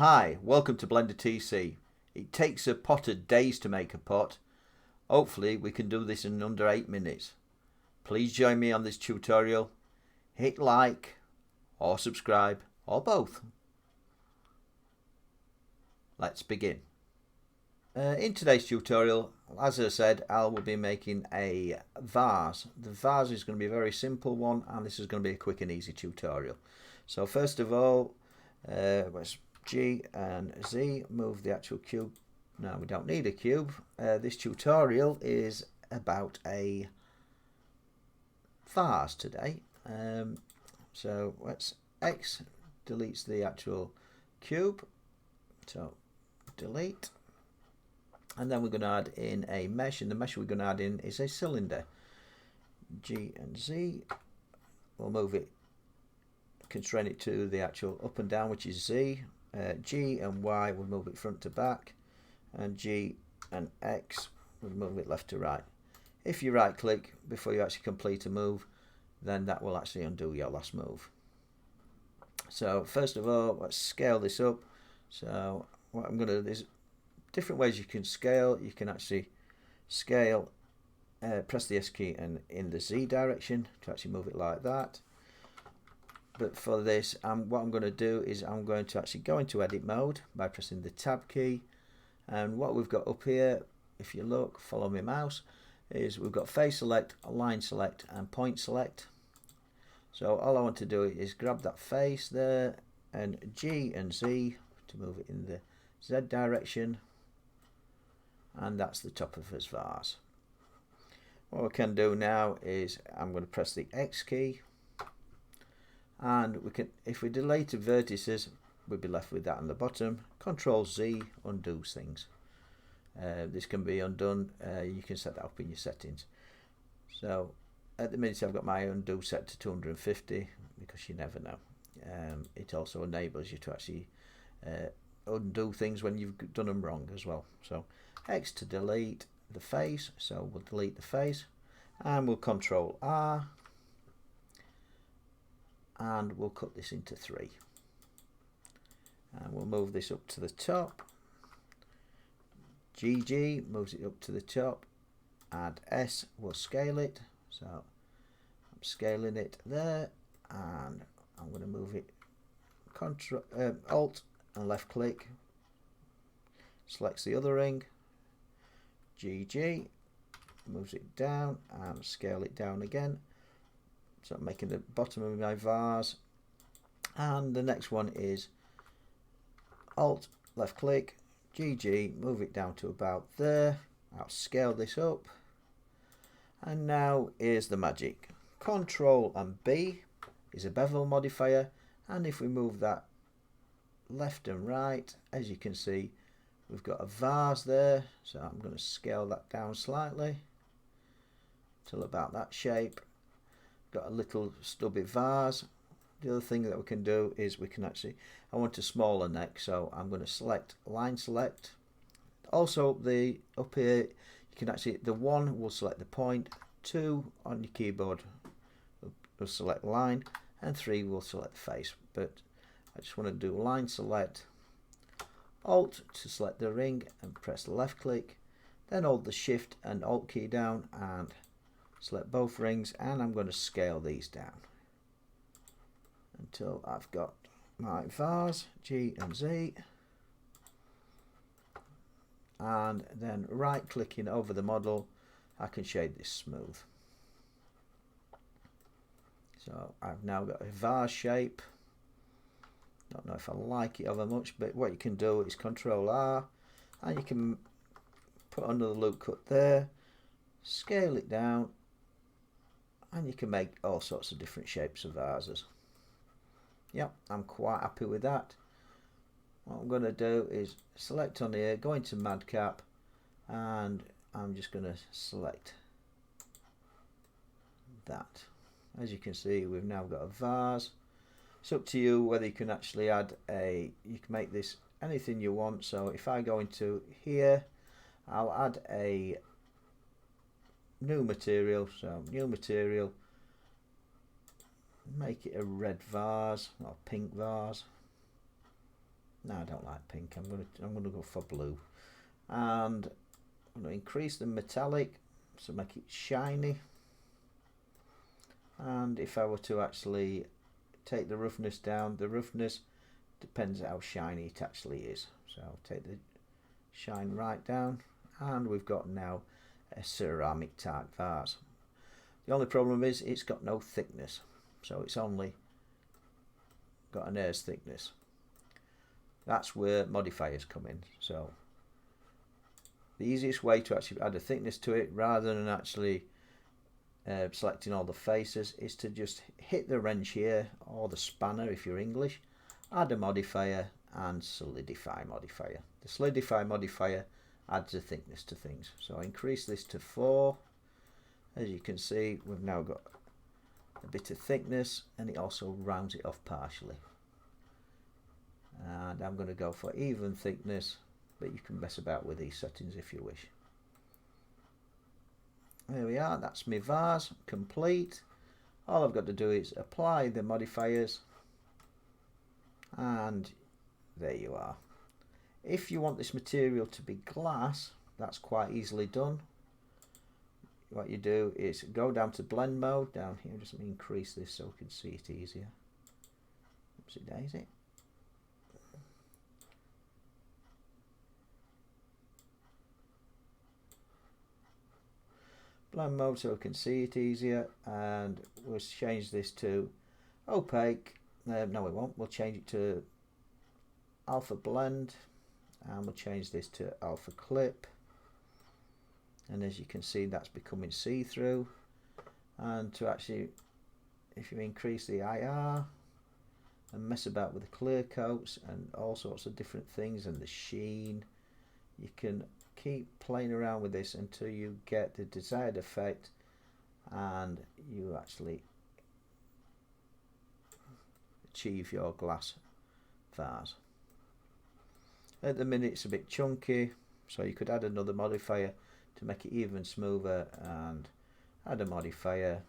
Hi, welcome to Blender TC. It takes a potter days to make a pot. Hopefully we can do this in under 8 minutes. Please join me on this tutorial. Hit like or subscribe or both. Let's begin. In today's tutorial, as I said, I will be making a vase. The vase is going to be a very simple one, and this is going to be a quick and easy tutorial. So first of all, let's G and Z, move the actual cube. No, we don't need a cube. This tutorial is about a vase today. So let's X deletes the actual cube. So delete. And then we're going to add in a mesh, and the mesh we're going to add in is a cylinder. G and Z, we'll move it, constrain it to the actual up and down, which is Z. G and Y will move it front to back, and G and X will move it left to right. If you right click before you actually complete a move, then that will actually undo your last move. So first of all, let's scale this up. So what I'm going to do is different ways you can scale. You can actually scale, press the S key and in the Z direction to actually move it like that. But for this, what I'm going to do is I'm going to actually go into edit mode by pressing the tab key, and what we've got up here, if you look, follow my mouse, is we've got face select, line select and point select. So all I want to do is grab that face there and G and Z to move it in the Z direction, and that's the top of his vase. What we can do now is I'm going to press the X key, and we can, if we delete vertices, we'll be left with that on the bottom. Control Z undoes things. This can be undone. You can set that up in your settings. So at the minute I've got my undo set to 250 because you never know. It also enables you to actually undo things when you've done them wrong as well. So X to delete the face, so we'll delete the face, and we'll Control R, and we'll cut this into 3, and we'll move this up to the top. GG moves it up to the top, and S will scale it, so I'm scaling it there, and I'm going to move it Control Alt and left click, selects the other ring. GG moves it down and scale it down again, so I'm making the bottom of my vase. And the next one is Alt left click, GG, move it down to about there. I'll scale this up, and now here's the magic. Control and B is a bevel modifier, and if we move that left and right, as you can see, we've got a vase there. So I'm going to scale that down slightly till about that shape. Got a little stubby vase. The other thing that we can do is we can actually, I want a smaller neck, so I'm going to select line select. Also the up here you can actually, the 1 will select the point, 2 on your keyboard will select line, and 3 will select the face. But I just want to do line select, Alt to select the ring and press the left click, then hold the Shift and Alt key down and select both rings, and I'm going to scale these down until I've got my vase. G and Z, and then right clicking over the model, I can shade this smooth. So I've now got a vase shape. Don't know if I like it over much, but what you can do is Control R, and you can put another loop cut there, scale it down, and you can make all sorts of different shapes of vases. Yep, I'm quite happy with that. What I'm going to do is select on here, go into Madcap, and I'm just going to select that. As you can see, we've now got a vase. It's up to you whether you can actually add you can make this anything you want. So if I go into here, I'll add a new material. So new material, make it a red vase or pink vase. No, I don't like pink. I'm gonna go for blue, and I'm gonna increase the metallic so make it shiny. And if I were to actually take the roughness down, the roughness depends how shiny it actually is. So I'll take the shine right down, and we've got now a ceramic tart vase. The only problem is it's got no thickness, so it's only got an hair's thickness. That's where modifiers come in. So the easiest way to actually add a thickness to it, rather than actually selecting all the faces, is to just hit the wrench here, or the spanner if you're English, add a modifier, and solidify modifier. The solidify modifier adds a thickness to things. So I increase this to 4. As you can see, we've now got a bit of thickness, and it also rounds it off partially. And I'm going to go for even thickness, but you can mess about with these settings if you wish. There we are, that's my vase complete. All I've got to do is apply the modifiers, and there you are. If you want this material to be glass, that's quite easily done. What you do is go down to blend mode down here. Just let me increase this so we can see it easier. Oopsie daisy. Blend mode so we can see it easier, and we'll change this to opaque. No, we won't. We'll change it to alpha blend, and we'll change this to alpha clip. And as you can see, that's becoming see-through. And to actually, if you increase the IR and mess about with the clear coats and all sorts of different things and the sheen, you can keep playing around with this until you get the desired effect and you actually achieve your glass vase. At the minute it's a bit chunky, so you could add another modifier to make it even smoother, and add a modifier,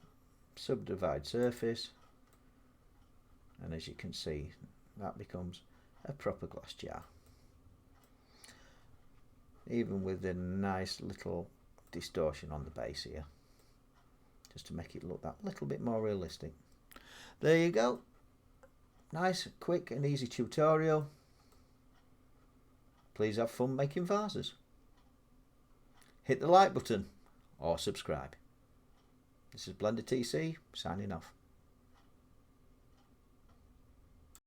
subdivide surface, and as you can see, that becomes a proper glass jar, even with a nice little distortion on the base here, just to make it look that little bit more realistic. There you go. Nice, quick and easy tutorial. Please have fun making vases. Hit the like button or subscribe. This is Blender TC signing off.